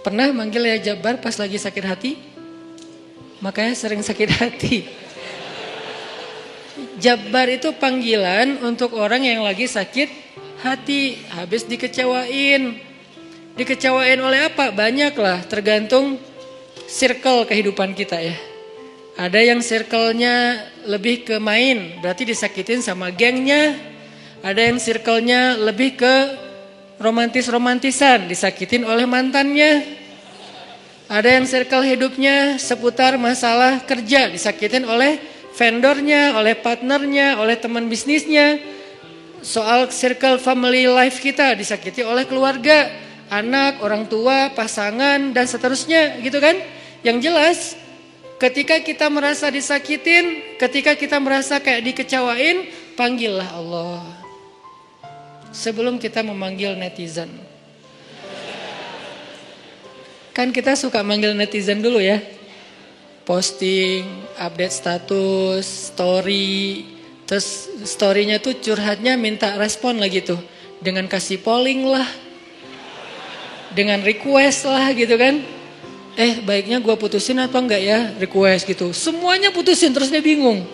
Pernah manggil ya Jabbar pas lagi sakit hati? Makanya sering sakit hati. Jabbar itu panggilan untuk orang yang lagi sakit hati, habis dikecewain. Dikecewain oleh apa? Banyak lah, tergantung circle kehidupan kita ya. Ada yang circle-nya lebih ke main, berarti disakitin sama gengnya. Ada yang circle-nya lebih ke romantis-romantisan, disakitin oleh mantannya. Ada yang circle hidupnya seputar masalah kerja, disakitin oleh vendornya, oleh partnernya, oleh teman bisnisnya. Soal circle family life kita disakiti oleh keluarga, anak, orang tua, pasangan, dan seterusnya gitu kan. Yang jelas ketika kita merasa disakitin, ketika kita merasa kayak dikecewain, panggillah Allah. Sebelum kita memanggil netizen. Kan kita suka manggil netizen dulu ya. Posting, update status, story. Terus storynya tuh curhatnya minta respon lagi tuh. Dengan kasih polling lah. Dengan request lah gitu kan. Baiknya gue putusin atau enggak ya, request gitu. Semuanya putusin terus dia bingung.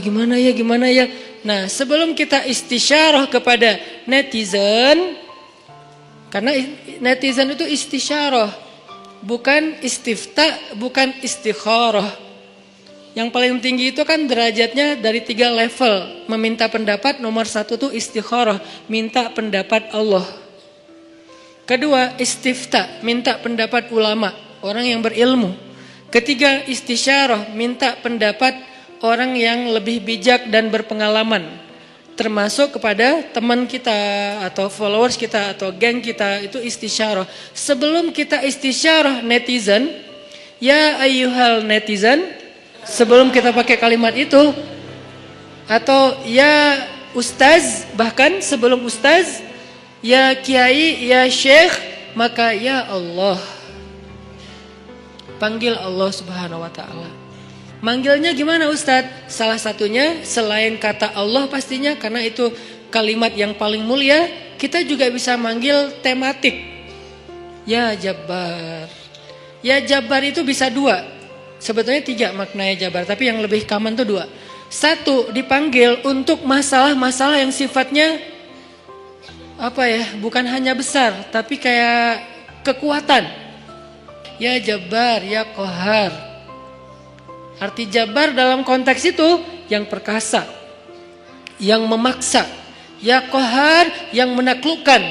Gimana ya. Nah sebelum kita istisyarah kepada netizen. Karena netizen itu istisyarah. Bukan istifta, bukan istikharah. Yang paling tinggi itu kan derajatnya dari 3 level. Meminta pendapat nomor 1 tuh istikharah. Minta pendapat Allah. Kedua istifta, minta pendapat ulama. Orang yang berilmu. Ketiga istisyarah, minta pendapat orang yang lebih bijak dan berpengalaman. Termasuk kepada teman kita atau followers kita atau geng kita, itu istisyarah. Sebelum kita istisyarah netizen, ya ayyuhal netizen, sebelum kita pakai kalimat itu, atau ya ustaz, bahkan sebelum ustaz, ya kiai, ya syekh, maka ya Allah. Panggil Allah Subhanahu wa ta'ala. Manggilnya gimana Ustadz? Salah satunya selain kata Allah pastinya, karena itu kalimat yang paling mulia, kita juga bisa manggil tematik. Ya Jabbar. Ya Jabbar itu bisa 2. Sebetulnya 3 maknanya Jabbar, tapi yang lebih common itu 2. 1, dipanggil untuk masalah-masalah yang sifatnya bukan hanya besar, tapi kayak kekuatan. Ya Jabbar, ya Qahar. Arti Jabbar dalam konteks itu yang perkasa, yang memaksa, ya Qahar, yang menaklukkan.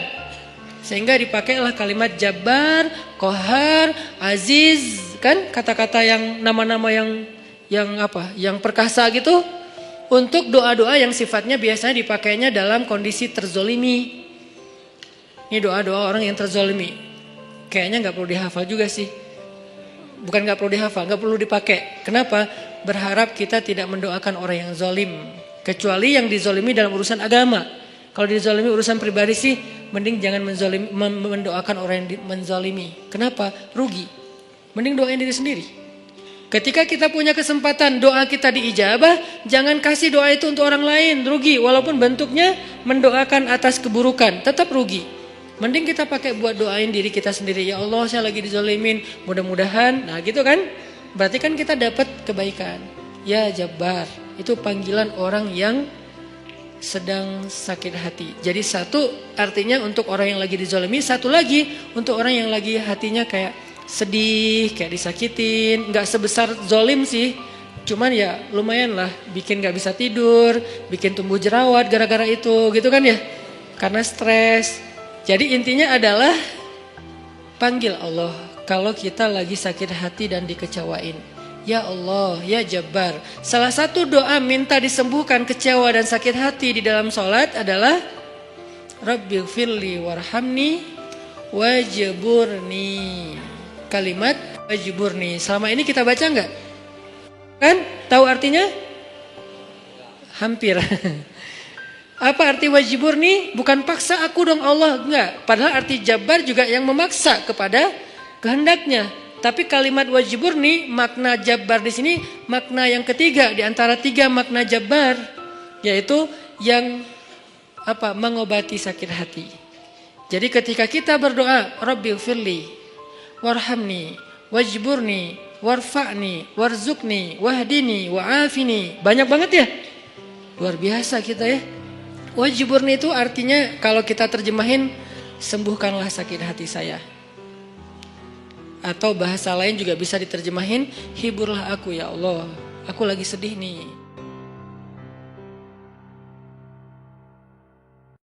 Sehingga dipakailah kalimat Jabbar, Qahar, Aziz, kan kata-kata yang nama-nama yang perkasa gitu, untuk doa-doa yang sifatnya biasanya dipakainya dalam kondisi terzolimi. Ini doa-doa orang yang terzolimi. Kayaknya nggak perlu dihafal juga sih. Bukan gak perlu dihafal, gak perlu dipakai. Kenapa? Berharap kita tidak mendoakan orang yang zalim. Kecuali yang dizolimi dalam urusan agama. Kalau dizolimi urusan pribadi sih, mending jangan mendoakan orang yang menzalimi. Kenapa? Rugi. Mending doain diri sendiri. Ketika kita punya kesempatan doa kita diijabah, jangan kasih doa itu untuk orang lain. Rugi, walaupun bentuknya mendoakan atas keburukan, tetap rugi. Mending kita pakai buat doain diri kita sendiri. Ya Allah, saya lagi dizolimin, mudah-mudahan. Nah gitu kan. Berarti kan kita dapat kebaikan. Ya Jabbar, itu panggilan orang yang sedang sakit hati. Jadi 1 artinya untuk orang yang lagi dizolimi. 1 lagi untuk orang yang lagi hatinya kayak sedih, kayak disakitin. Gak sebesar zolim sih, cuman ya lumayan lah, bikin gak bisa tidur, bikin tumbuh jerawat gara-gara itu gitu kan ya. Karena stres. Jadi intinya adalah panggil Allah kalau kita lagi sakit hati dan dikecewain. Ya Allah, ya Jabbar. Salah satu doa minta disembuhkan kecewa dan sakit hati di dalam sholat adalah Rabbighfirli warhamni wajburni. Kalimat wajburni. Selama ini kita baca enggak? Kan? Tahu artinya? Hampir. Apa arti wajburni? Bukan paksa aku dong Allah, enggak. Padahal arti Jabbar juga yang memaksa kepada kehendaknya. Tapi kalimat wajburni, makna Jabbar di sini makna yang ketiga di antara 3 makna Jabbar, yaitu yang mengobati sakit hati. Jadi ketika kita berdoa, Rabbighfirli, warhamni, wajburni, warfa'ni, warzukni, wahdini, wa'afini. Banyak banget ya. Luar biasa kita ya. Wajburni itu artinya kalau kita terjemahin, sembuhkanlah sakit hati saya. Atau bahasa lain juga bisa diterjemahin, hiburlah aku ya Allah, aku lagi sedih nih.